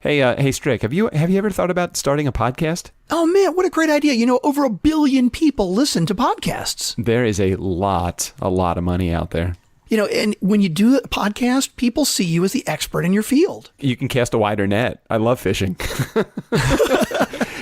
Hey, Strick, have you ever thought about starting a podcast? Oh man, what a great idea. Over 1 billion people listen to podcasts. There is a lot of money out there. And when you do a podcast, people see you as the expert in your field. You can cast a wider net. I love fishing.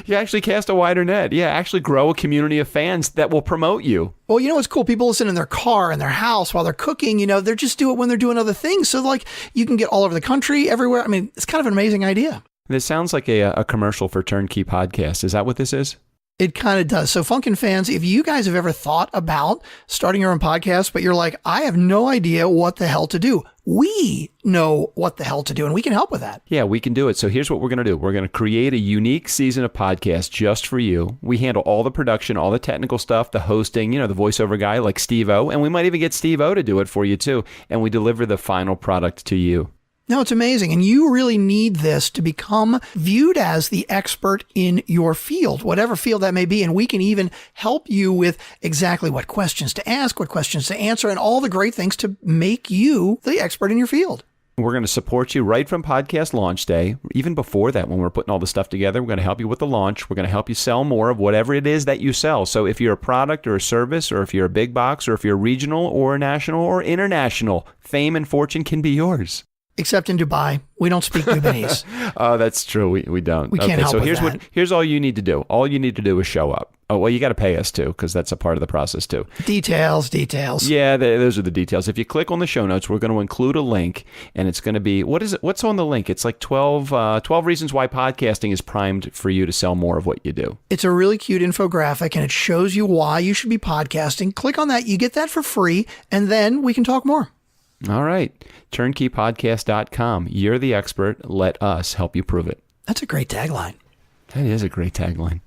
You actually cast a wider net. Yeah, actually grow a community of fans that will promote you. Well, it's cool. People listen in their car, in their house, while they're cooking. They just do it when they're doing other things. So you can get all over the country, everywhere. I mean, it's kind of an amazing idea. This sounds like a commercial for Turnkey Podcast. Is that what this is? It kind of does. So Funkin' fans, if you guys have ever thought about starting your own podcast, but you're like, I have no idea what the hell to do. We know what the hell to do, and we can help with that. Yeah, we can do it. So here's what we're going to do. We're going to create a unique season of podcasts just for you. We handle all the production, all the technical stuff, the hosting, the voiceover guy like Steve-O, and we might even get Steve-O to do it for you too. And we deliver the final product to you. No, it's amazing. And you really need this to become viewed as the expert in your field, whatever field that may be. And we can even help you with exactly what questions to ask, what questions to answer, and all the great things to make you the expert in your field. We're going to support you right from podcast launch day. Even before that, when we're putting all the stuff together, we're going to help you with the launch. We're going to help you sell more of whatever it is that you sell. So if you're a product or a service, or if you're a big box, or if you're regional or national or international, fame and fortune can be yours. Except in Dubai. We don't speak Dubanese. Oh, that's true. We don't. We can't help with that. Here's all you need to do. All you need to do is show up. Oh, well, you got to pay us too, because that's a part of the process too. Details. Yeah, those are the details. If you click on the show notes, we're going to include a link, and it's going to be, what is it? What's on the link? It's like 12 reasons why podcasting is primed for you to sell more of what you do. It's a really cute infographic, and it shows you why you should be podcasting. Click on that. You get that for free, and then we can talk more. All right. Turnkeypodcast.com. You're the expert. Let us help you prove it. That's a great tagline. That is a great tagline.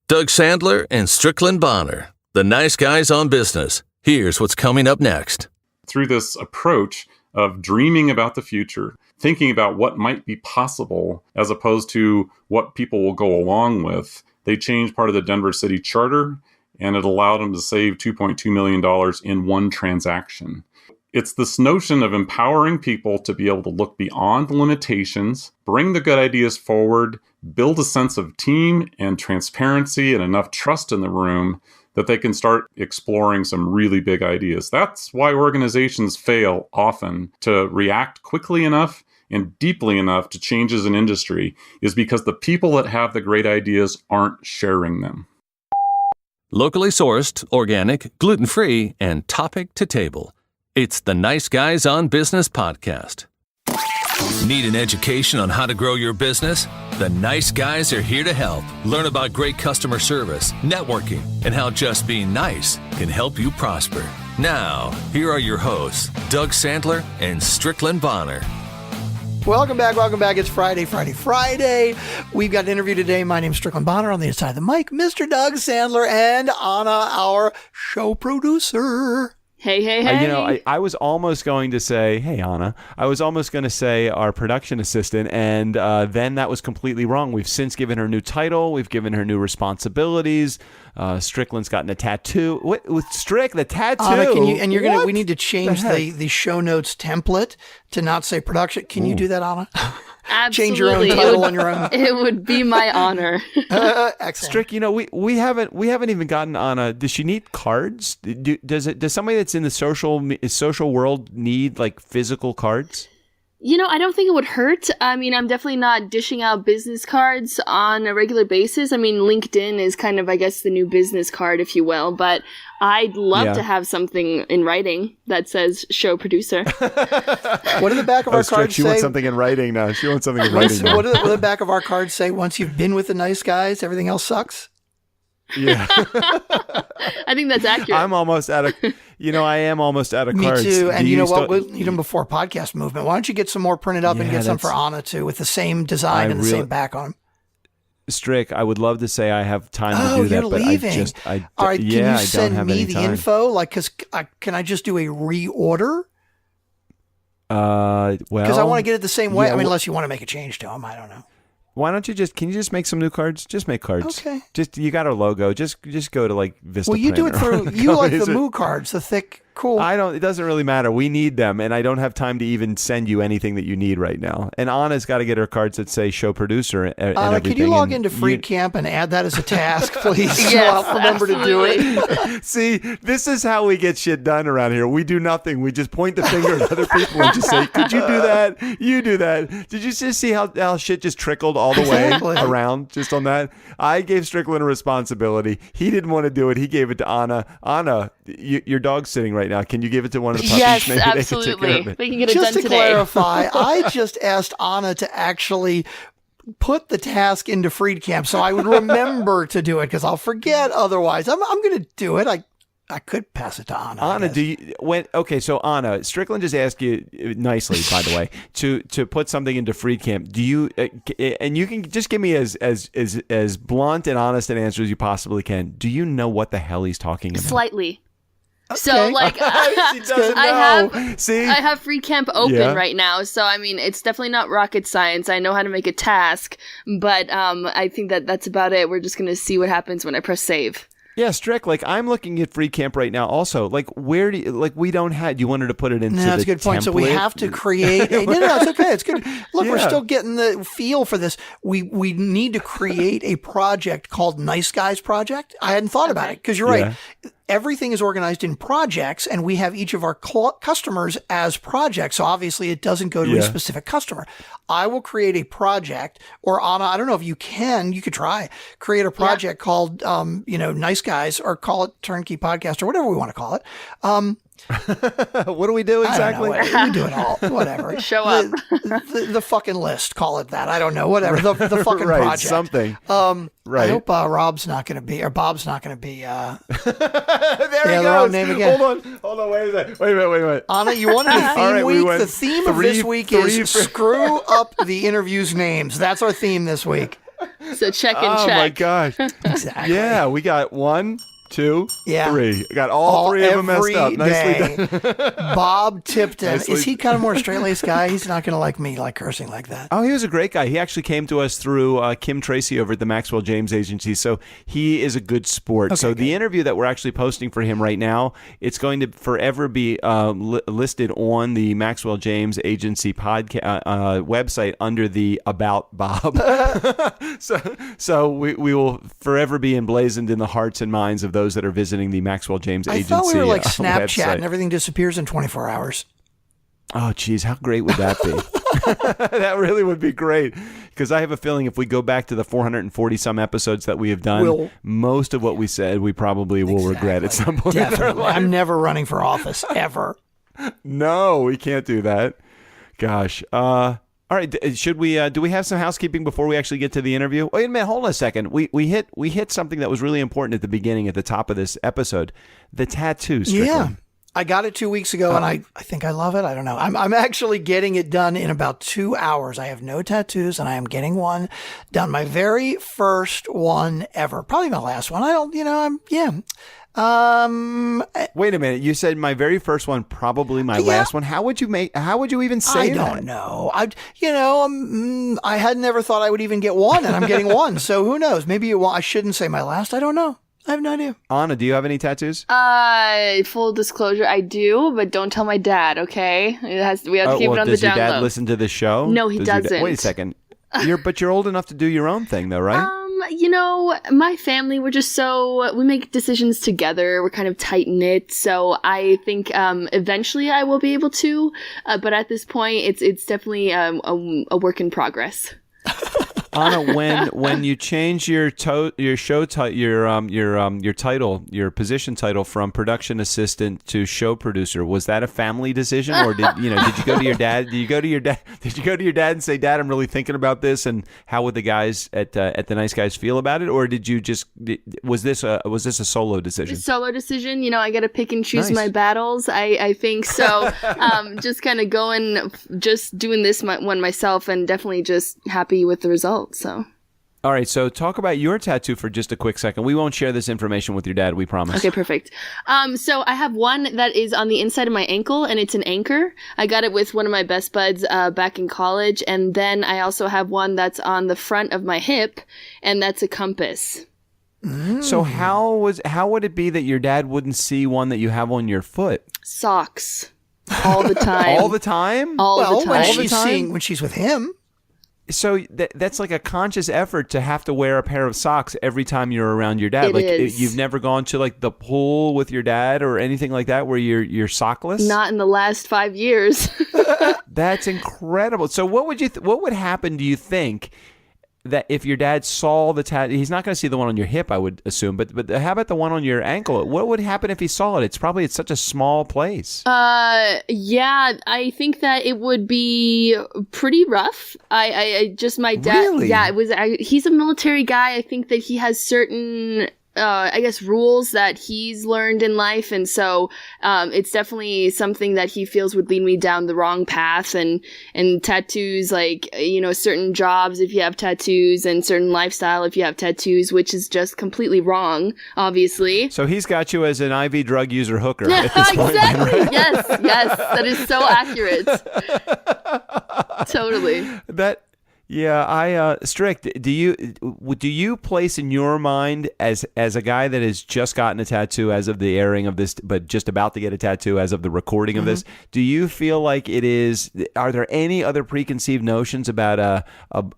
Doug Sandler and Strickland Bonner, the nice guys on business. Here's what's coming up next. Through this approach of dreaming about the future, thinking about what might be possible as opposed to what people will go along with, they changed part of the Denver City Charter, and it allowed them to save $2.2 million in one transaction. It's this notion of empowering people to be able to look beyond the limitations, bring the good ideas forward, build a sense of team and transparency and enough trust in the room that they can start exploring some really big ideas. That's why organizations fail often to react quickly enough and deeply enough to changes in industry, is because the people that have the great ideas aren't sharing them. Locally sourced, organic, gluten-free, and topic to table. It's the Nice Guys on Business podcast. Need an education on how to grow your business? The Nice Guys are here to help. Learn about great customer service, networking, and how just being nice can help you prosper. Now, here are your hosts, Doug Sandler and Strickland Bonner. Welcome back. It's Friday. We've got an interview today. My name's Strickland Bonner. On the other side of the mic, Mr. Doug Sandler and Anna, our show producer. Hey. I was almost going to say, hey, Anna. I was almost going to say our production assistant, and then that was completely wrong. We've since given her a new title. We've given her new responsibilities. Strickland's gotten a tattoo. What with Strick, the tattoo? Anna, we need to change the show notes template to not say production. Can you do that, Anna? Absolutely. Change your own title on your own. It would be my honor. Excellent. Strick, we haven't even gotten Anna. Does she need cards? Does somebody that's in the social world need like physical cards? I don't think it would hurt. I mean, I'm definitely not dishing out business cards on a regular basis. I mean, LinkedIn is kind of, I guess, the new business card, if you will. But I'd love to have something in writing that says show producer. What do the back of our cards say? She wants something in writing now. What do the back of our cards say? Once you've been with the nice guys, everything else sucks? Yeah. I think that's accurate. I'm almost out of, I am almost out of cards. Me too. And you know what? We'll need them before podcast movement. Why don't you get some more printed up and get some for Anna too, with the same design and the same back on them? Strick, I would love to say I have time to do that, but leaving. All right, can you send me the time. info? Can I just do a reorder? Well, because I want to get it the same way. Unless you want to make a change to them, I don't know. Why don't can you just make some new cards? Just make cards. Okay. You got our logo. Just go to like Vista. Well, you do it through, you like the Moo cards, the thick Cool. It doesn't really matter. We need them, and I don't have time to even send you anything that you need right now. And Anna's got to get her cards that say show producer and everything. Could you log into FreeCamp and add that as a task, please? Yes, I'll remember to do it. See, this is how we get shit done around here. We do nothing. We just point the finger at other people and just say, could you do that? You do that. Did you just see how shit just trickled all the way around just on that? I gave Strickland a responsibility. He didn't want to do it. He gave it to Anna. Anna, your dog's sitting right now. Can you give it to one of the puppies? Yes, Maybe absolutely. We can get it Just done to today. clarify, I just asked Anna to actually put the task into FreeCamp so I would remember to do it because I'll forget otherwise. I'm going to do it. I could pass it to Anna. Anna, so Anna, Strickland just asked you nicely, by the way, to put something into FreeCamp. Do you, and you can just give me as blunt and honest an answer as you possibly can. Do you know what the hell he's talking about? Slightly. Okay. So, like, She doesn't know. I have FreeCamp open right now, so I mean, it's definitely not rocket science. I know how to make a task, but I think that's about it. We're just gonna see what happens when I press save. Yeah, Strick, like I'm looking at FreeCamp right now also. Like where do you, like we don't have, you wanted to put it into that's a good point. So we have to create no, it's okay. It's good. Look, we're still getting the feel for this. We need to create a project called Nice Guys Project. I hadn't thought about it because you're right. Everything is organized in projects and we have each of our customers as projects. So obviously it doesn't go to a specific customer. I will create a project, or Anna, I don't know if you could try, create a project called, Nice Guys, or call it Turnkey Podcast or whatever we want to call it. What do we do exactly? I don't know, we do it all. Whatever. Show up. The fucking list. Call it that. I don't know. Whatever. The fucking project. Something. I hope Rob's not going to be, or Bob's not going to be. There he the goes. wrong name again. Hold on. Wait a second. Wait a minute. Anna, you wanted a theme right, week. The theme of this week is three- screw up the interviews' names. That's our theme this week. So check and Oh check. my gosh. Exactly. Yeah, we got 1, 2, 3. I got all 3 of them messed up. Nicely done. Bob Tipton. Nicely- Is he kind of more straight-laced guy? He's not going to like me, like cursing like that. Oh, he was a great guy. He actually came to us through Kim Tracy over at the Maxwell James Agency, so he is a good sport. So the interview that we're actually posting for him right now, it's going to forever be listed on the Maxwell James Agency podcast website under the About Bob. so we will forever be emblazoned in the hearts and minds of those that are visiting the Maxwell James Agency. I thought we were like Snapchat website. and everything disappears in 24 hours. Oh, geez, how great would that be? That really would be great. Because I have a feeling if we go back to the 440-some episodes that we have done, most of what we said we probably will regret at some point in our life. I'm never running for office, ever. No, we can't do that. Gosh. All right, should we? Do we have some housekeeping before we actually get to the interview? Wait a minute, hold on a second. We hit something that was really important at the beginning, at the top of this episode, the tattoo. Strickland. Yeah, I got it 2 weeks ago, and I think I love it. I don't know. I'm actually getting it done in about 2 hours. I have no tattoos, and I am getting one done. My very first one ever. Probably my last one. Wait a minute. You said my very first one, probably my last one. How would you even say that? I don't know. I had never thought I would even get one, and I'm getting one. So who knows? Maybe I shouldn't say my last. I don't know. I have no idea. Anna, do you have any tattoos? Full disclosure, I do, but don't tell my dad, okay? We have to keep it on the down low. Does your dad listen to the show? No, he doesn't. Wait a second. But you're old enough to do your own thing, though, right? My family, we make decisions together. We're kind of tight-knit, so I think eventually I will be able to, but at this point, it's definitely a work in progress. Anna, when you change your title, your position title from production assistant to show producer, was that a family decision, or did you go to your dad? Did you go to your dad and say, "Dad, I'm really thinking about this," and how would the guys at the Nice Guys feel about it, or was this a solo decision? Solo decision. I got to pick and choose my battles. I think so. Just kind of doing this one myself, and definitely just happy with the result. So, all right. So, talk about your tattoo for just a quick second. We won't share this information with your dad. We promise. Okay, perfect. So I have one that is on the inside of my ankle, and it's an anchor. I got it with one of my best buds back in college, and then I also have one that's on the front of my hip, and that's a compass. So how would it be that your dad wouldn't see one that you have on your foot? Socks. All the time. All the time? All the time. When she's with him. So that's like a conscious effort to have to wear a pair of socks every time you're around your dad. It is. You've never gone to like the pool with your dad or anything like that where you're sockless? Not in the last 5 years. That's incredible. So what would happen, do you think, that if your dad saw the tattoo? He's not going to see the one on your hip, I would assume, but how about the one on your ankle? What would happen if he saw it? It's such a small place. Yeah, I think that it would be pretty rough. I just, my dad, Really? Yeah, he's a military guy. I think that he has certain I guess rules that he's learned in life, and so it's definitely something that he feels would lead me down the wrong path. And tattoos, like, you know, certain jobs if you have tattoos, and certain lifestyle if you have tattoos, which is just completely wrong, obviously. So he's got you as an IV drug user hooker. Yeah, at this point, exactly. right? Yes, that is so accurate. Totally. Yeah, Strick, do you place in your mind as a guy that has just gotten a tattoo as of the airing of this, but just about to get a tattoo as of the recording of this, do you feel like are there any other preconceived notions about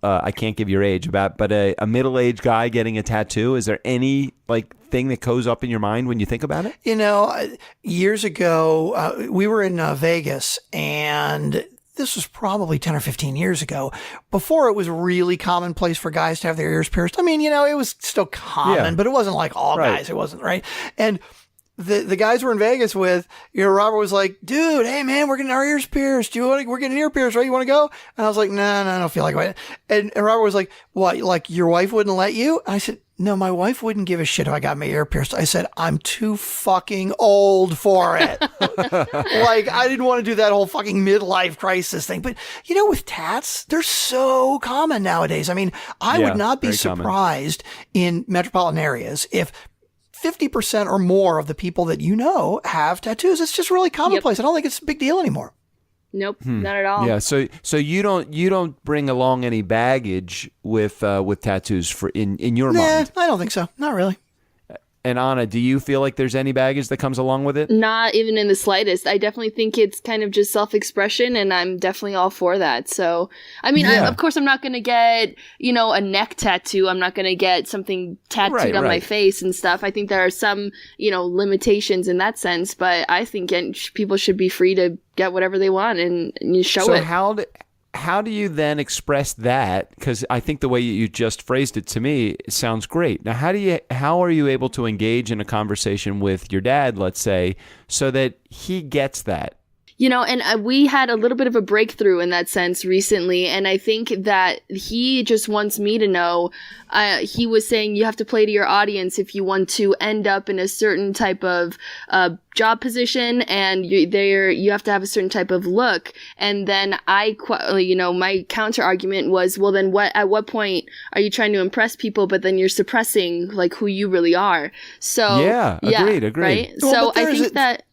I can't give your age, but a middle-aged guy getting a tattoo? Is there any like thing that goes up in your mind when you think about it? You know, years ago, we were in Vegas, and this was probably 10 or 15 years ago, before it was really commonplace for guys to have their ears pierced. I mean, you know, it was still common, but it wasn't like all guys. It wasn't, right? And the guys we're in Vegas with, you know, Robert was like, dude, hey man, we're getting our ears pierced. We're getting ear pierced, right? You want to go? And I was like, no, I don't feel like it. And Robert was like, what, like your wife wouldn't let you? And I said, no, my wife wouldn't give a shit if I got my ear pierced. I said, I'm too fucking old for it. Like, I didn't want to do that whole fucking midlife crisis thing. But, you know, with tats, they're so common nowadays. I mean, I would not be surprised in metropolitan areas if 50% or more of the people that you know have tattoos. It's just really commonplace. I don't think it's a big deal anymore. Nope, not at all. Yeah, so you don't bring along any baggage with tattoos in your mind? I don't think so. Not really. And Anna, do you feel like there's any baggage that comes along with it? Not even in the slightest. I definitely think it's kind of just self-expression, and I'm definitely all for that. So, I mean, of course, I'm not going to get, you know, a neck tattoo. I'm not going to get something tattooed on my face and stuff. I think there are some, you know, limitations in that sense, but I think people should be free to get whatever they want and you show it. So how do you then express that? Because I think the way you just phrased it to me, it sounds great. Now, how are you able to engage in a conversation with your dad, let's say, so that he gets that? You know, and we had a little bit of a breakthrough in that sense recently, and I think that he just wants me to know, he was saying you have to play to your audience if you want to end up in a certain type of job position, and you have to have a certain type of look. And then my counter argument was, well, then at what point are you trying to impress people, but then you're suppressing like who you really are? So agreed. Right? Well, so I think that.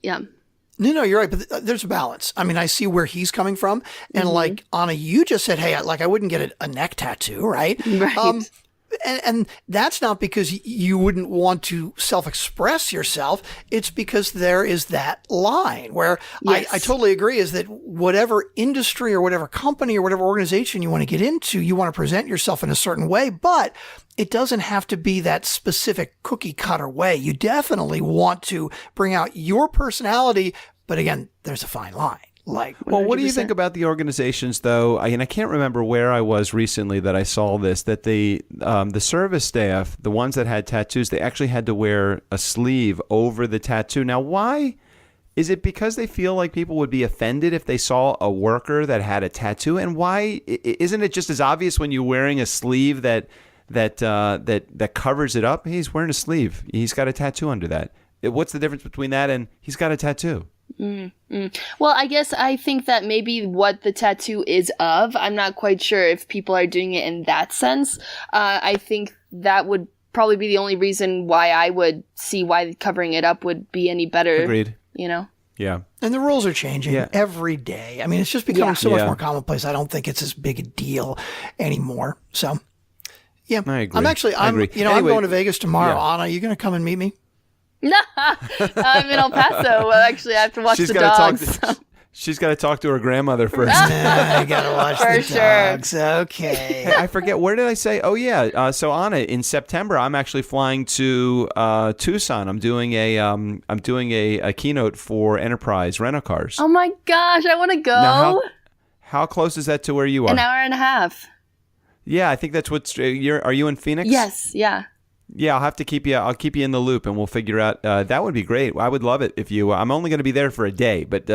No, you're right. But there's a balance. I mean, I see where he's coming from. And like Anna, you just said, hey, I wouldn't get a neck tattoo, right? Right. And that's not because you wouldn't want to self-express yourself. It's because there is that line where I totally agree is that whatever industry or whatever company or whatever organization you want to get into, you want to present yourself in a certain way, but it doesn't have to be that specific cookie cutter way. You definitely want to bring out your personality, but again, there's a fine line. Like, 100%. Well, what do you think about the organizations, though? I can't remember where I was recently that I saw this, that the service staff, the ones that had tattoos, they actually had to wear a sleeve over the tattoo. Now, why? Is it because they feel like people would be offended if they saw a worker that had a tattoo? And why? Isn't it just as obvious when you're wearing a sleeve that covers it up? He's wearing a sleeve. He's got a tattoo under that. What's the difference between that and he's got a tattoo? Well, I think that maybe what the tattoo is of, I'm not quite sure if people are doing it in that sense. I think that would probably be the only reason why I would see why covering it up would be any better. Agreed. You know? Yeah. And the rules are changing every day. I mean, it's just becoming so much more commonplace. I don't think it's as big a deal anymore. So, yeah. I agree. I'm going to Vegas tomorrow. Anna, you going to come and meet me? I'm in El Paso. Well, actually, I have to watch the dogs. She's got to talk to her grandmother first. I gotta watch the dogs. Okay. Hey, I forget, where did I say? Oh yeah. So Anna, in September, I'm actually flying to Tucson. I'm doing a keynote for Enterprise rental cars. Oh my gosh, I want to go. Now, how close is that to where you are? An hour and a half. Yeah, I think that's what's. Are you in Phoenix? Yes. Yeah. Yeah, I'll keep you in the loop, and we'll figure out. That would be great. I would love it if you. I'm only going to be there for a day, but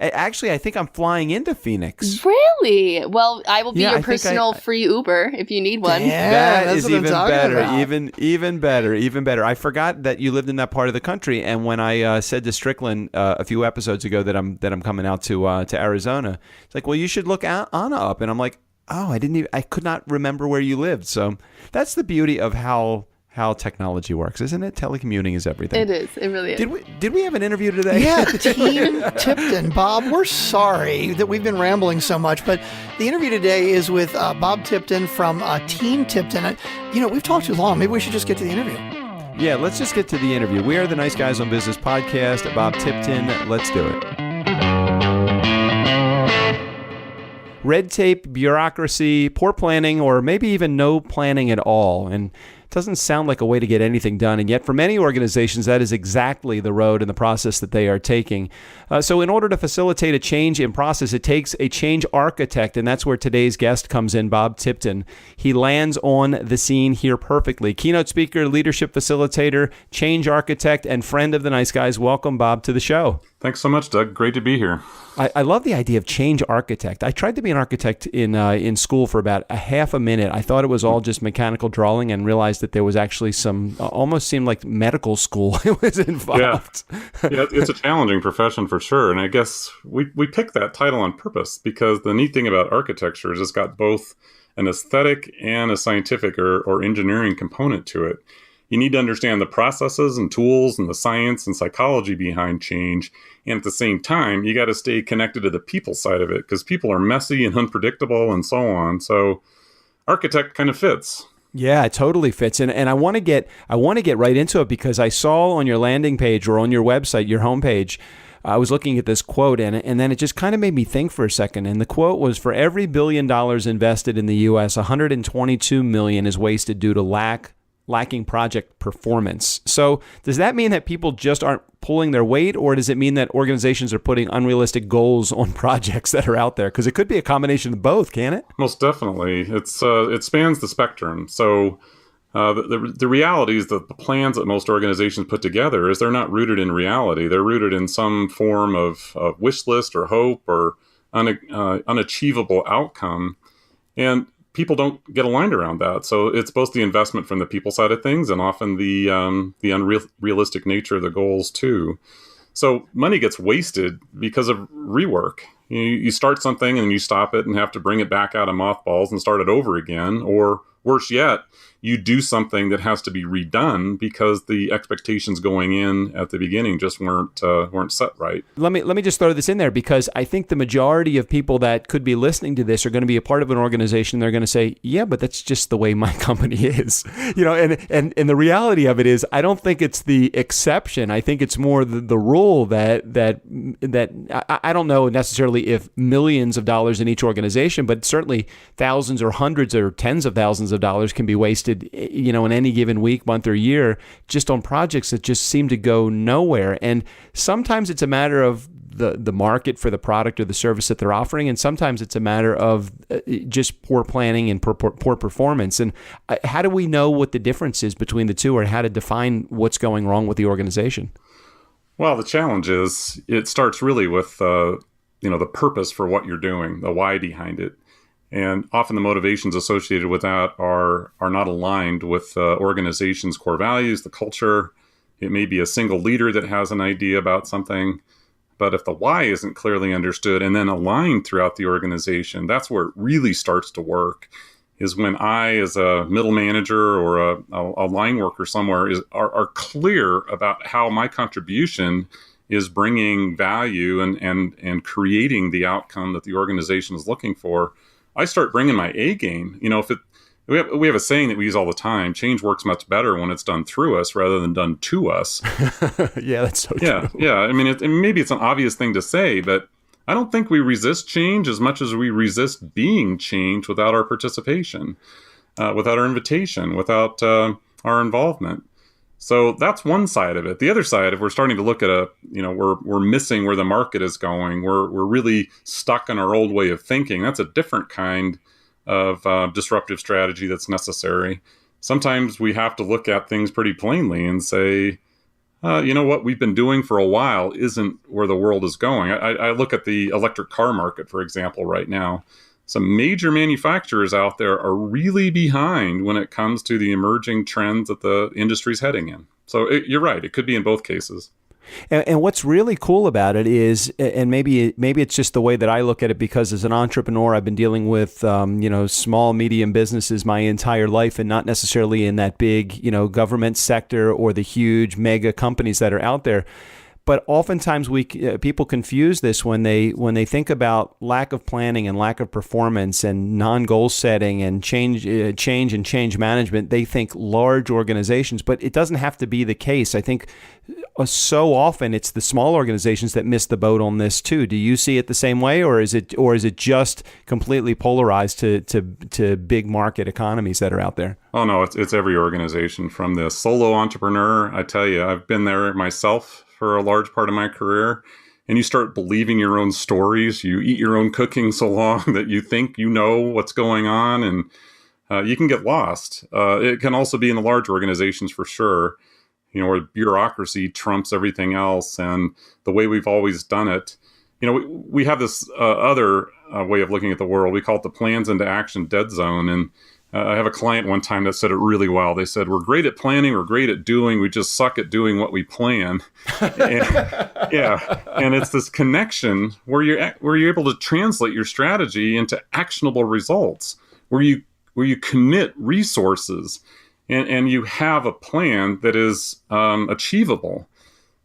actually, I think I'm flying into Phoenix. Really? Well, I will be your personal free Uber if you need one. Yeah, that is even better. Even better. I forgot that you lived in that part of the country, and when I said to Strickland a few episodes ago that I'm coming out to Arizona, it's like, well, you should look Anna up, and I'm like, oh, I could not remember where you lived. So that's the beauty of how technology works, isn't it? Telecommuting is everything. It is. It really is. Did we have an interview today? Yeah, Team Tipton. Bob, we're sorry that we've been rambling so much, but the interview today is with Bob Tipton from Team Tipton. We've talked too long. Maybe we should just get to the interview. Yeah, let's just get to the interview. We are the Nice Guys on Business podcast. Bob Tipton, let's do it. Red tape, bureaucracy, poor planning, or maybe even no planning at all. And it doesn't sound like a way to get anything done. And yet for many organizations, that is exactly the road and the process that they are taking. So in order to facilitate a change in process, it takes a change architect. And that's where today's guest comes in, Bob Tipton. He lands on the scene here perfectly. Keynote speaker, leadership facilitator, change architect, and friend of the Nice Guys. Welcome, Bob, to the show. Thanks so much, Doug. Great to be here. I love the idea of change architect. I tried to be an architect in school for about a half a minute. I thought it was all just mechanical drawing and realized that there was actually some, almost seemed like medical school it was involved. Yeah, it's a challenging profession for sure. And I guess we picked that title on purpose because the neat thing about architecture is it's got both an aesthetic and a scientific or engineering component to it. You need to understand the processes and tools and the science and psychology behind change. And at the same time, you got to stay connected to the people side of it because people are messy and unpredictable and so on. So architect kind of fits. Yeah, it totally fits. And I want to get right into it because I saw on your landing page or on your website, your homepage, I was looking at this quote and then it just kind of made me think for a second. And the quote was, for every $1 billion invested in the U.S., 122 million is wasted due to lacking project performance. So does that mean that people just aren't pulling their weight, or does it mean that organizations are putting unrealistic goals on projects that are out there? Because it could be a combination of both, can it? Most definitely. It spans the spectrum. So the reality is that the plans that most organizations put together is they're not rooted in reality. They're rooted in some form of wish list or hope or unachievable outcome. And people don't get aligned around that. So it's both the investment from the people side of things and often the unrealistic nature of the goals too. So money gets wasted because of rework. You start something and you stop it and have to bring it back out of mothballs and start it over again. Or worse yet, you do something that has to be redone because the expectations going in at the beginning just weren't set right. Let me just throw this in there because I think the majority of people that could be listening to this are going to be a part of an organization. They're going to say, yeah, but that's just the way my company is. And the reality of it is, I don't think it's the exception. I think it's more the rule that I don't know necessarily if millions of dollars in each organization, but certainly thousands or hundreds or tens of thousands of dollars can be wasted, in any given week, month, or year, just on projects that just seem to go nowhere. And sometimes it's a matter of the market for the product or the service that they're offering, and sometimes it's a matter of just poor planning and poor performance. And how do we know what the difference is between the two, or how to define what's going wrong with the organization? Well, the challenge is it starts really with the purpose for what you're doing, the why behind it. And often the motivations associated with that are not aligned with the organization's core values, the culture. It may be a single leader that has an idea about something. But if the why isn't clearly understood and then aligned throughout the organization, that's where it really starts to work, is when I, as a middle manager or a line worker somewhere, are clear about how my contribution is bringing value and creating the outcome that the organization is looking for. I start bringing my A game. we have a saying that we use all the time: change works much better when it's done through us rather than done to us. Yeah, that's so true. Yeah. I mean, maybe it's an obvious thing to say, but I don't think we resist change as much as we resist being changed without our participation, without our invitation, without our involvement. So that's one side of it. The other side, if we're starting to look at we're missing where the market is going, we're really stuck in our old way of thinking. That's a different kind of disruptive strategy that's necessary. Sometimes we have to look at things pretty plainly and say, what we've been doing for a while isn't where the world is going. I look at the electric car market, for example, right now. Some major manufacturers out there are really behind when it comes to the emerging trends that the industry's heading in. So you're right. It could be in both cases. And what's really cool about it is, and maybe it's just the way that I look at it, because as an entrepreneur, I've been dealing with, small, medium businesses my entire life, and not necessarily in that big, government sector or the huge mega companies that are out there. But oftentimes people confuse this when they think about lack of planning and lack of performance and non-goal setting and change and change management. They think large organizations, but it doesn't have to be the case. I think so often it's the small organizations that miss the boat on this too. Do you see it the same way, or is it just completely polarized to big market economies that are out there? Oh no, it's every organization, from the solo entrepreneur. I tell you, I've been there myself for a large part of my career, and you start believing your own stories. You eat your own cooking so long that you think you know what's going on, and you can get lost. It can also be in the large organizations for sure, where bureaucracy trumps everything else, and the way we've always done it. We have this other way of looking at the world. We call it the plans into action dead zone, and I have a client one time that said it really well. They said, "We're great at planning, we're great at doing, we just suck at doing what we plan." And it's this connection where you're able to translate your strategy into actionable results, where you commit resources and you have a plan that is achievable.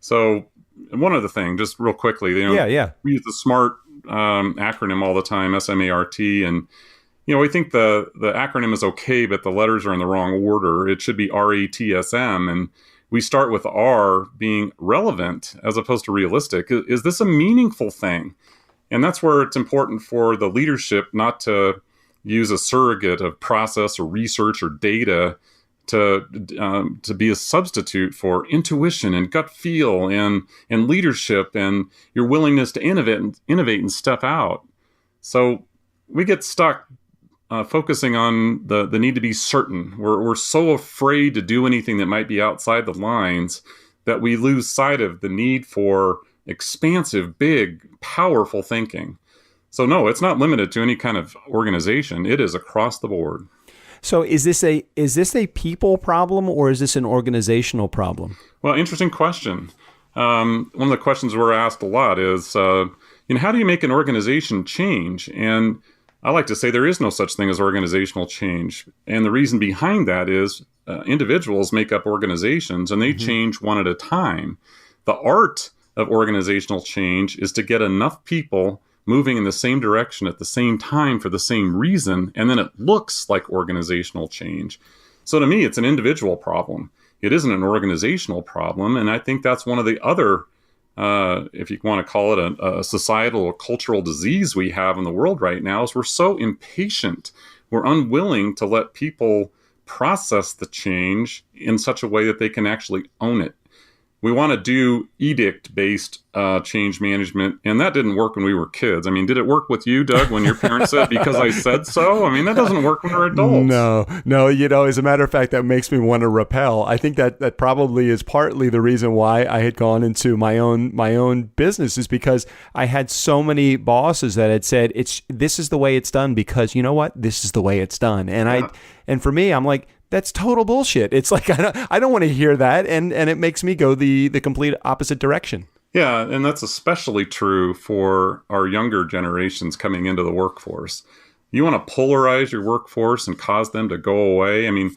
So one other thing, just real quickly, we use the SMART acronym all the time, SMART, and we think the acronym is okay, but the letters are in the wrong order. It should be RATSM, and we start with R being relevant as opposed to realistic. Is this a meaningful thing? And that's where it's important for the leadership not to use a surrogate of process or research or data to be a substitute for intuition and gut feel and leadership and your willingness to innovate and step out. So we get stuck focusing on the need to be certain. We're so afraid to do anything that might be outside the lines that we lose sight of the need for expansive, big, powerful thinking. So no, it's not limited to any kind of organization. It is across the board. So is this a people problem, or is this an organizational problem? Well, interesting question. One of the questions we're asked a lot is, how do you make an organization change? And I like to say there is no such thing as organizational change. And the reason behind that is individuals make up organizations, and they change one at a time. The art of organizational change is to get enough people moving in the same direction at the same time for the same reason, and then it looks like organizational change. So to me, it's an individual problem. It isn't an organizational problem, and I think that's one of the other, if you want to call it a societal or cultural disease we have in the world right now, is we're so impatient. We're unwilling to let people process the change in such a way that they can actually own it. We want to do edict-based change management, and that didn't work when we were kids. I mean, did it work with you, Doug, when your parents said, "Because I said so"? I mean, that doesn't work when we're adults. No. As a matter of fact, that makes me want to repel. I think that probably is partly the reason why I had gone into my own business, is because I had so many bosses that had said, "This is the way it's done because you know what? This is the way it's done." And for me, I'm like, that's total bullshit. It's like, I don't want to hear that. And it makes me go the complete opposite direction. Yeah. And that's especially true for our younger generations coming into the workforce. You want to polarize your workforce and cause them to go away. I mean,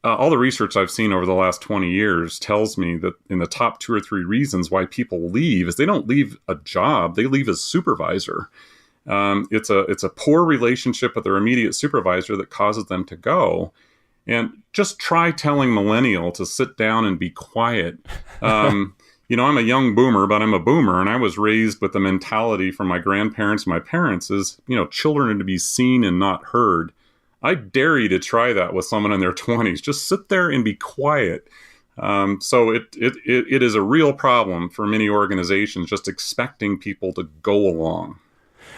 all the research I've seen over the last 20 years tells me that in the top 2 or 3 reasons why people leave is they don't leave a job, they leave as supervisor. It's a poor relationship with their immediate supervisor that causes them to go. And just try telling millennial to sit down and be quiet. I'm a young boomer, but I'm a boomer, and I was raised with the mentality from my grandparents and my parents is, children are to be seen and not heard. I dare you to try that with someone in their 20s. Just sit there and be quiet. So it is a real problem for many organizations, just expecting people to go along.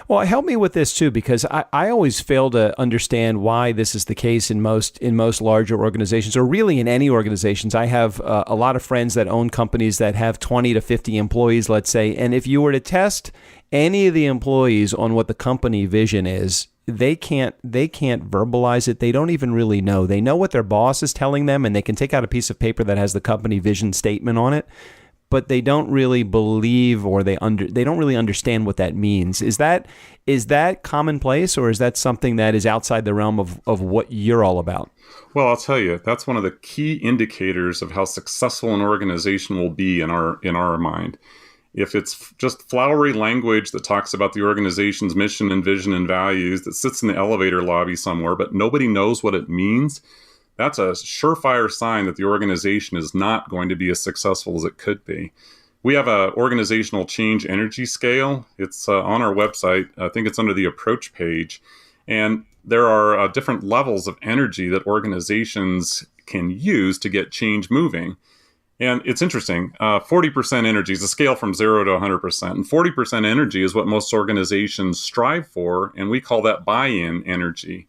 Well, help me with this too, because I always fail to understand why this is the case in most larger organizations, or really in any organizations. I have a lot of friends that own companies that have 20 to 50 employees, let's say, and if you were to test any of the employees on what the company vision is, they can't verbalize it. They don't even really know. They know what their boss is telling them, and they can take out a piece of paper that has the company vision statement on it, but they don't really believe, or they don't really understand what that means. Is that commonplace, or is that something that is outside the realm of what you're all about? Well, I'll tell you, that's one of the key indicators of how successful an organization will be in our mind. If it's just flowery language that talks about the organization's mission and vision and values that sits in the elevator lobby somewhere, but nobody knows what it means, that's a surefire sign that the organization is not going to be as successful as it could be. We have an organizational change energy scale. It's on our website. I think it's under the approach page. And there are different levels of energy that organizations can use to get change moving. And it's interesting. 40% energy is a scale from 0 to 100%. And 40% energy is what most organizations strive for. And we call that buy-in energy.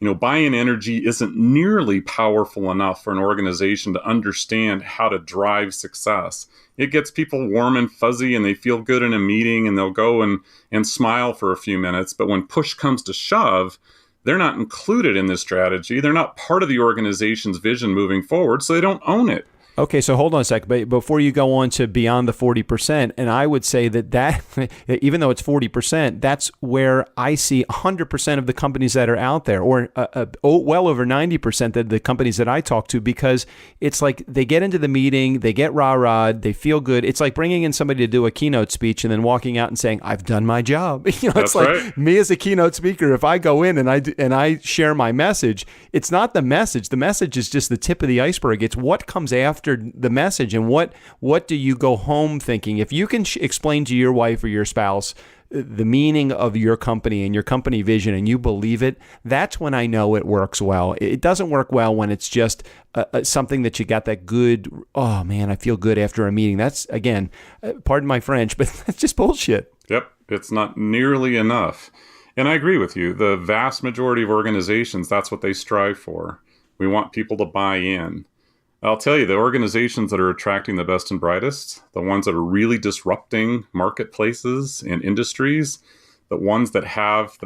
Buy-in energy isn't nearly powerful enough for an organization to understand how to drive success. It gets people warm and fuzzy, and they feel good in a meeting, and they'll go and smile for a few minutes. But when push comes to shove, they're not included in this strategy. They're not part of the organization's vision moving forward, so they don't own it. Okay, so hold on a sec. But before you go on to beyond the 40%, and I would say that even though it's 40%, that's where I see 100% of the companies that are out there, or well over 90% of the companies that I talk to, because it's like they get into the meeting, they get rah-rahed, they feel good. It's like bringing in somebody to do a keynote speech and then walking out and saying, "I've done my job." It's like right. Me as a keynote speaker, if I go in and I share my message, it's not the message. The message is just the tip of the iceberg. It's what comes after the message, and what do you go home thinking? If you can explain to your wife or your spouse the meaning of your company and your company vision, and you believe it, that's when I know it works well. It doesn't work well when it's just something that you got that good, oh man, I feel good after a meeting. That's, again, pardon my French, but that's just bullshit. Yep, it's not nearly enough. And I agree with you. The vast majority of organizations, that's what they strive for. We want people to buy in. I'll tell you, the organizations that are attracting the best and brightest, the ones that are really disrupting marketplaces and industries, the ones that have,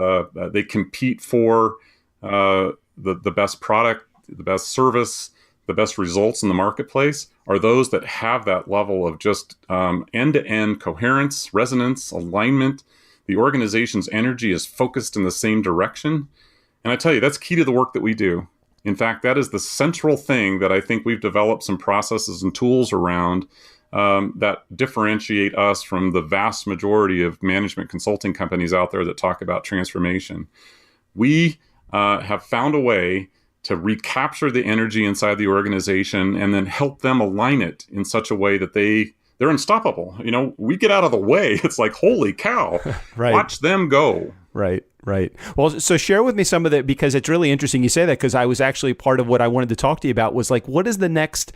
they compete for the best product, the best service, the best results in the marketplace, are those that have that level of just end-to-end coherence, resonance, alignment. The organization's energy is focused in the same direction. And I tell you, that's key to the work that we do. In fact, that is the central thing that I think we've developed some processes and tools around that differentiate us from the vast majority of management consulting companies out there that talk about transformation. We have found a way to recapture the energy inside the organization and then help them align it in such a way that they're unstoppable. We get out of the way. It's like, holy cow, right. Watch them go. Right. Well, so share with me some of that, because it's really interesting you say that, because I was actually part of what I wanted to talk to you about was like, what's the next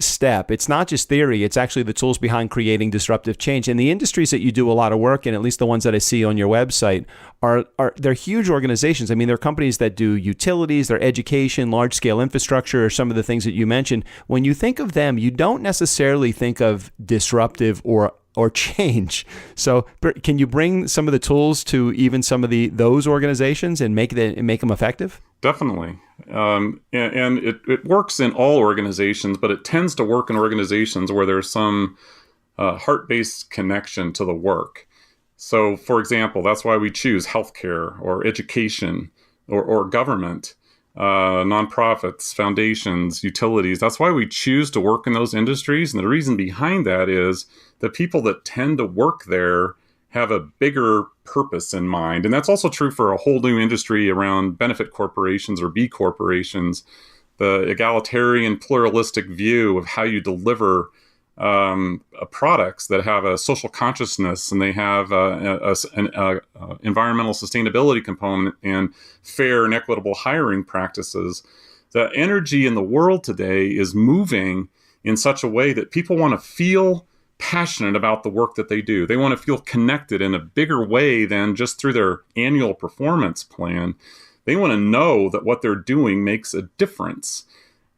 step? It's not just theory. It's actually the tools behind creating disruptive change. And the industries that you do a lot of work in, at least the ones that I see on your website, they're huge organizations. I mean, they're companies that do utilities, they're education, large scale infrastructure, or some of the things that you mentioned. When you think of them, you don't necessarily think of disruptive or change. So can you bring some of the tools to even some of those organizations and make them effective? Definitely. And it works in all organizations, but it tends to work in organizations where there's some heart-based connection to the work. So, for example, that's why we choose healthcare or education or government, nonprofits, foundations, utilities. That's why we choose to work in those industries. And the reason behind that is the people that tend to work there have a bigger purpose in mind. And that's also true for a whole new industry around benefit corporations or B corporations. The egalitarian pluralistic view of how you deliver products that have a social consciousness, and they have an environmental sustainability component and fair and equitable hiring practices. The energy in the world today is moving in such a way that people want to feel passionate about the work that they do. They want to feel connected in a bigger way than just through their annual performance plan. They want to know that what they're doing makes a difference.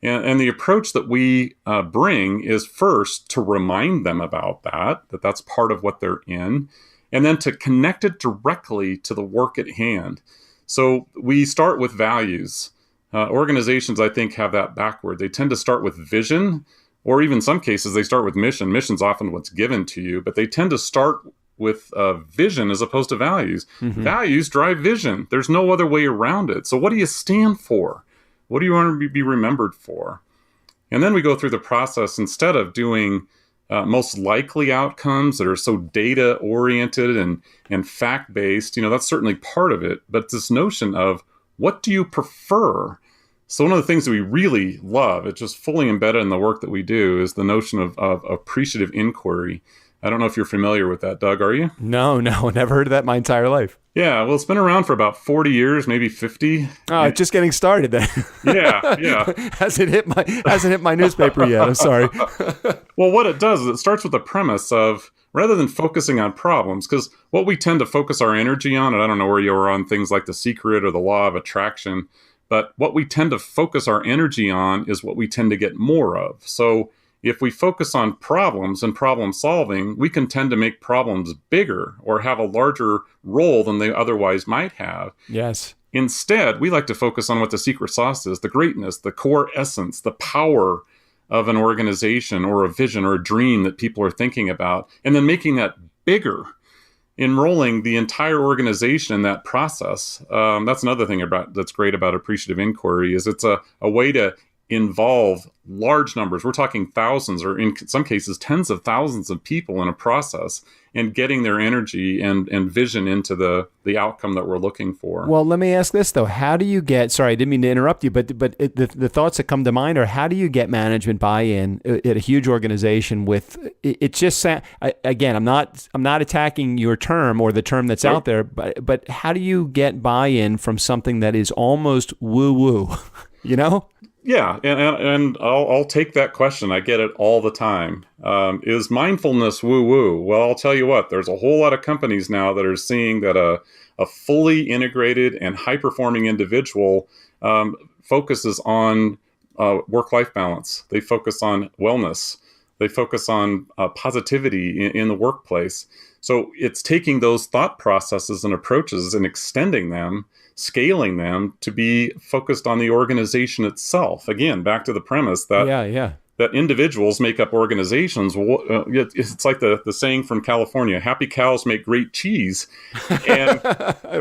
And the approach that we bring is first to remind them about that that's part of what they're in, and then to connect it directly to the work at hand. So we start with values. Organizations, I think, have that backward. They tend to start with vision, or even in some cases, they start with mission. Mission's often what's given to you, but they tend to start with vision as opposed to values. Mm-hmm. Values drive vision. There's no other way around it. So what do you stand for? What do you want to be remembered for? And then we go through the process, instead of doing most likely outcomes that are so data-oriented and fact-based. That's certainly part of it. But this notion of, what do you prefer? So one of the things that we really love, it's just fully embedded in the work that we do, is the notion of appreciative inquiry. I don't know if you're familiar with that, Doug, are you? No, never heard of that my entire life. Yeah, well, it's been around for about 40 years, maybe 50. Oh, just getting started then. Yeah. hasn't hit my newspaper yet. I'm sorry. Well, what it does is it starts with the premise of, rather than focusing on problems, because what we tend to focus our energy on, and I don't know where you were on things like The Secret or the Law of Attraction, but what we tend to focus our energy on is what we tend to get more of. So if we focus on problems and problem solving, we can tend to make problems bigger or have a larger role than they otherwise might have. Yes. Instead, we like to focus on what the secret sauce is, the greatness, the core essence, the power of an organization or a vision or a dream that people are thinking about, and then making that bigger, enrolling the entire organization in that process. That's another thing that's great about appreciative inquiry, is it's a way to involve large numbers. We're talking thousands, or in some cases tens of thousands of people in a process, and getting their energy and vision into the outcome that we're looking for. Well, let me ask this though: how do you get? Sorry, I didn't mean to interrupt you, but the thoughts that come to mind are: how do you get management buy-in at a huge organization? With it just again, I'm not attacking your term or the term that's out there, but how do you get buy-in from something that is almost woo-woo? Yeah, and I'll take that question. I get it all the time. Is mindfulness woo-woo? Well, I'll tell you what, there's a whole lot of companies now that are seeing that a fully integrated and high-performing individual focuses on work-life balance. They focus on wellness. They focus on positivity in the workplace. So it's taking those thought processes and approaches and extending them, scaling them to be focused on the organization itself. Again, back to the premise that that individuals make up organizations. It's like the saying from California: happy cows make great cheese. And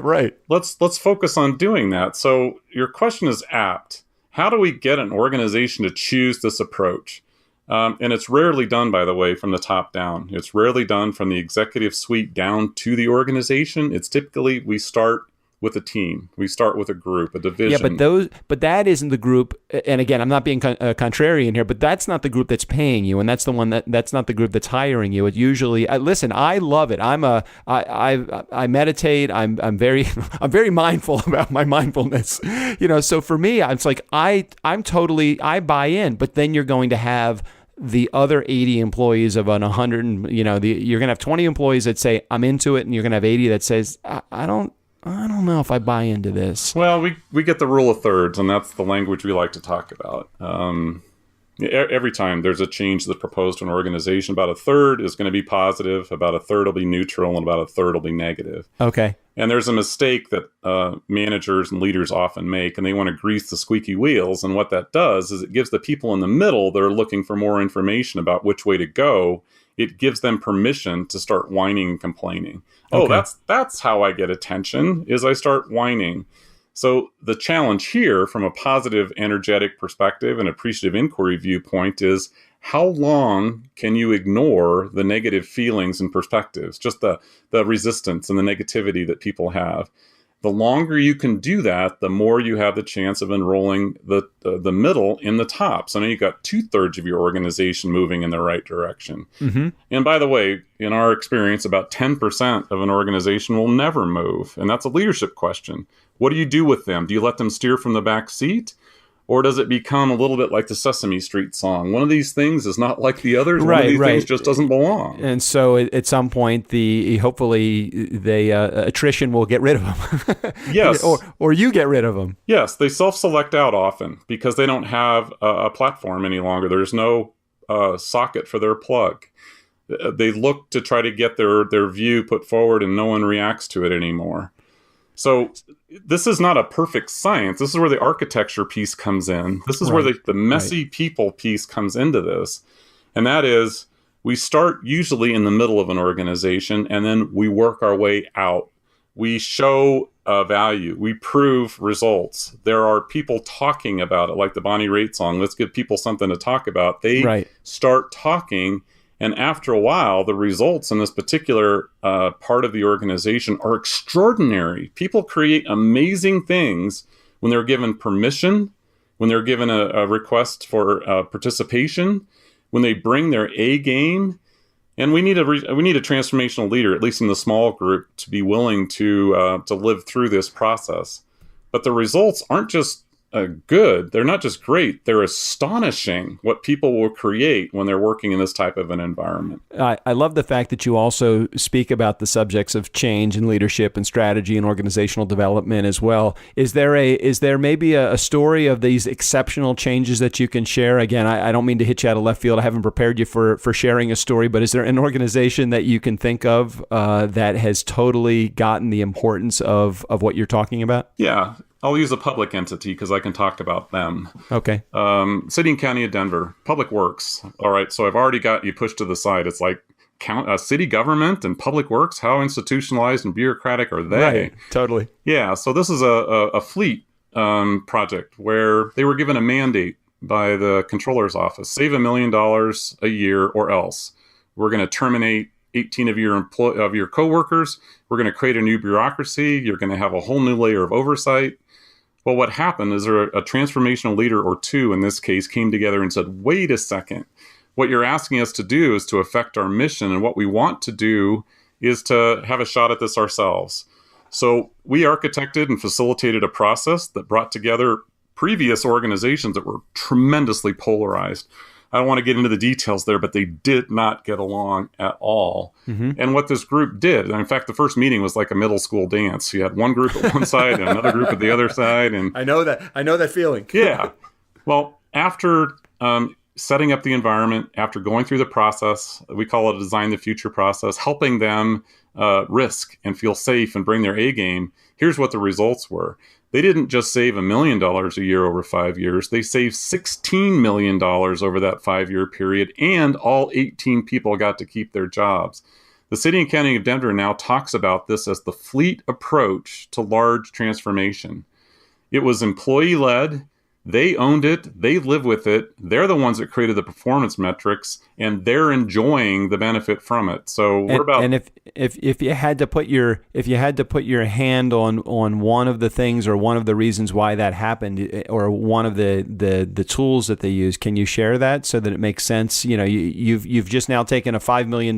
right. Let's focus on doing that. So your question is apt. How do we get an organization to choose this approach? And it's rarely done, by the way, from the top down. It's rarely done from the executive suite down to the organization. It's typically, we start with a team. We start with a group, a division. Yeah, but that isn't the group. And again, I'm not being contrarian here, but that's not the group that's paying you, and that's the one that's not the group that's hiring you. It usually, listen, I love it. I meditate. I'm very mindful about my mindfulness. So for me, it's like I buy in, but then you're going to have the other 80 employees of an 100. You're going to have 20 employees that say I'm into it, and you're going to have 80 that says I don't know if I buy into this. Well, we get the rule of thirds, and that's the language we like to talk about. Every time there's a change that's proposed to an organization, about a third is going to be positive, about a third will be neutral, and about a third will be negative. Okay. And there's a mistake that managers and leaders often make, and they want to grease the squeaky wheels. And what that does is it gives the people in the middle that are looking for more information about which way to go, it gives them permission to start whining and complaining. Okay. Oh, that's how I get attention, is I start whining. So the challenge here from a positive, energetic perspective and appreciative inquiry viewpoint is, how long can you ignore the negative feelings and perspectives, just the resistance and the negativity that people have? The longer you can do that, the more you have the chance of enrolling the middle in the top. So now you've got 2/3 of your organization moving in the right direction. Mm-hmm. And by the way, in our experience, about 10% of an organization will never move. And that's a leadership question. What do you do with them? Do you let them steer from the back seat? Or does it become a little bit like the Sesame Street song? One of these things is not like the others. One of these things just doesn't belong. And so at some point, hopefully attrition will get rid of them. Yes. or you get rid of them. Yes, they self-select out often because they don't have a platform any longer. There's no socket for their plug. They look to try to get their view put forward, and no one reacts to it anymore. So this is not a perfect science. This is where the architecture piece comes in. This is where the messy people piece comes into this. And that is, we start usually in the middle of an organization, and then we work our way out. We show value. We prove results. There are people talking about it, like the Bonnie Raitt song, let's give people something to talk about. They start talking. And after a while, the results in this particular part of the organization are extraordinary. People create amazing things when they're given permission, when they're given a request for participation, when they bring their A game. And we need a transformational leader, at least in the small group, to be willing to live through this process. But the results aren't just good. They're not just great. They're astonishing what people will create when they're working in this type of an environment. I love the fact that you also speak about the subjects of change and leadership and strategy and organizational development as well. Is there maybe a story of these exceptional changes that you can share? Again, I don't mean to hit you out of left field. I haven't prepared you for sharing a story, but is there an organization that you can think of that has totally gotten the importance of what you're talking about? Yeah. I'll use a public entity because I can talk about them. Okay. City and County of Denver, Public Works. All right. So I've already got you pushed to the side. It's like city government and Public Works. How institutionalized and bureaucratic are they? Right. Totally. Yeah. So this is a fleet project where they were given a mandate by the controller's office: save $1 million a year, or else we're going to terminate 18 of your coworkers. We're going to create a new bureaucracy. You're going to have a whole new layer of oversight. Well, what happened is a transformational leader, or two in this case, came together and said, wait a second. What you're asking us to do is to affect our mission. And what we want to do is to have a shot at this ourselves. So we architected and facilitated a process that brought together previous organizations that were tremendously polarized. I don't want to get into the details there, but they did not get along at all. Mm-hmm. And what this group did, and in fact, the first meeting was like a middle school dance. You had one group at one side and another group at the other side. And I know that feeling. Yeah. Well, after setting up the environment, after going through the process, we call it a design the future process, helping them risk and feel safe and bring their A game, here's what the results were. They didn't just save $1 million a year over 5 years. They saved $16 million over that 5-year period, and all 18 people got to keep their jobs. The City and County of Denver now talks about this as the fleet approach to large transformation. It was employee-led. They owned it. They live with it. They're the ones that created the performance metrics, and they're enjoying the benefit from it. So we're about. And if you had to put your hand on one of the things or one of the reasons why that happened, or one of the tools that they use, can you share that so that it makes sense? You know, you've just now taken a $5 million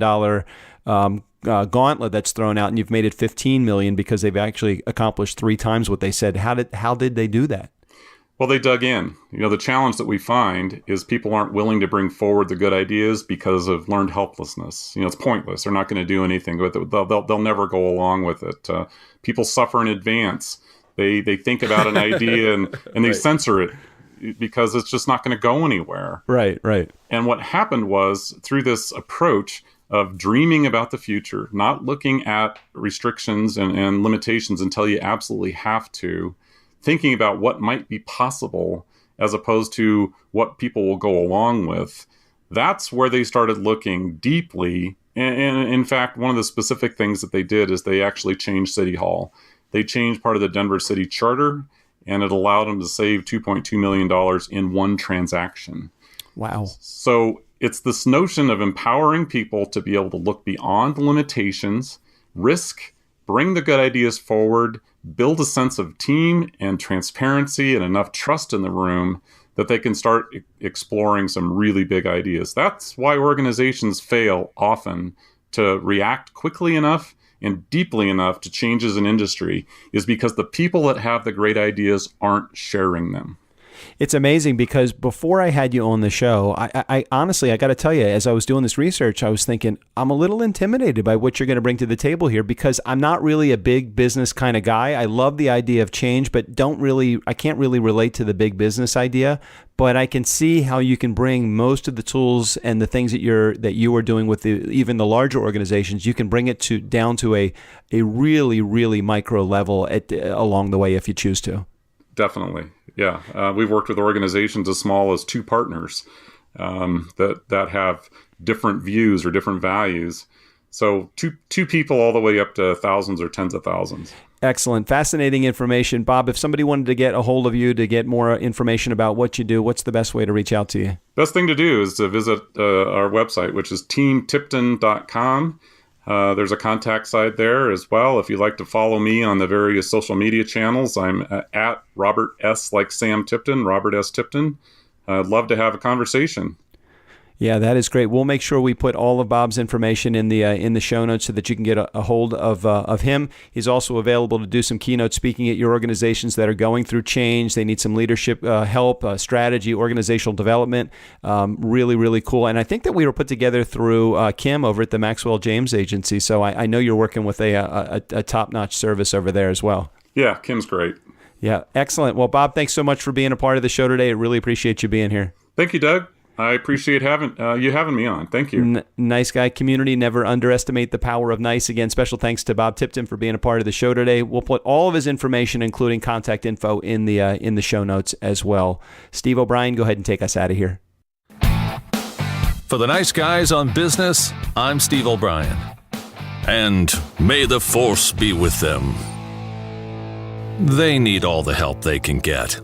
gauntlet that's thrown out, and you've made it 15 million because they've actually accomplished 3 times what they said. How did they do that? Well, they dug in. You know, the challenge that we find is people aren't willing to bring forward the good ideas because of learned helplessness. You know, it's pointless. They're not going to do anything with it. They'll never go along with it. People suffer in advance. They think about an idea and they censor it because it's just not going to go anywhere. Right. And what happened was, through this approach of dreaming about the future, not looking at restrictions and limitations until you absolutely have to, thinking about what might be possible as opposed to what people will go along with, that's where they started looking deeply. And in fact, one of the specific things that they did is they actually changed City Hall. They changed part of the Denver City Charter, and it allowed them to save $2.2 million in one transaction. Wow. So it's this notion of empowering people to be able to look beyond limitations, risk, bring the good ideas forward, build a sense of team and transparency and enough trust in the room that they can start exploring some really big ideas. That's why organizations fail often to react quickly enough and deeply enough to changes in industry, is because the people that have the great ideas aren't sharing them. It's amazing because before I had you on the show, I honestly, I got to tell you, as I was doing this research, I was thinking, I'm a little intimidated by what you're going to bring to the table here, because I'm not really a big business kind of guy. I love the idea of change, but I can't really relate to the big business idea. But I can see how you can bring most of the tools and the things that you are doing with even the larger organizations. You can bring it down to a really, really micro level along the way if you choose to. Definitely. Yeah. We've worked with organizations as small as 2 partners that have different views or different values. So two people all the way up to thousands or tens of thousands. Excellent. Fascinating information. Bob, if somebody wanted to get a hold of you to get more information about what you do, what's the best way to reach out to you? Best thing to do is to visit our website, which is teamtipton.com. There's a contact site there as well. If you'd like to follow me on the various social media channels, I'm at Robert S. like Sam Tipton, Robert S. Tipton. I'd love to have a conversation. Yeah, that is great. We'll make sure we put all of Bob's information in the show notes so that you can get a hold of him. He's also available to do some keynote speaking at your organizations that are going through change. They need some leadership help, strategy, organizational development. Really, really cool. And I think that we were put together through Kim over at the Maxwell James Agency. So I know you're working with a top-notch service over there as well. Yeah, Kim's great. Yeah, excellent. Well, Bob, thanks so much for being a part of the show today. I really appreciate you being here. Thank you, Doug. I appreciate you having me on. Thank you. Nice guy community. Never underestimate the power of nice. Again, special thanks to Bob Tipton for being a part of the show today. We'll put all of his information, including contact info, in the show notes as well. Steve O'Brien, go ahead and take us out of here. For the nice guys on business, I'm Steve O'Brien. And may the force be with them. They need all the help they can get.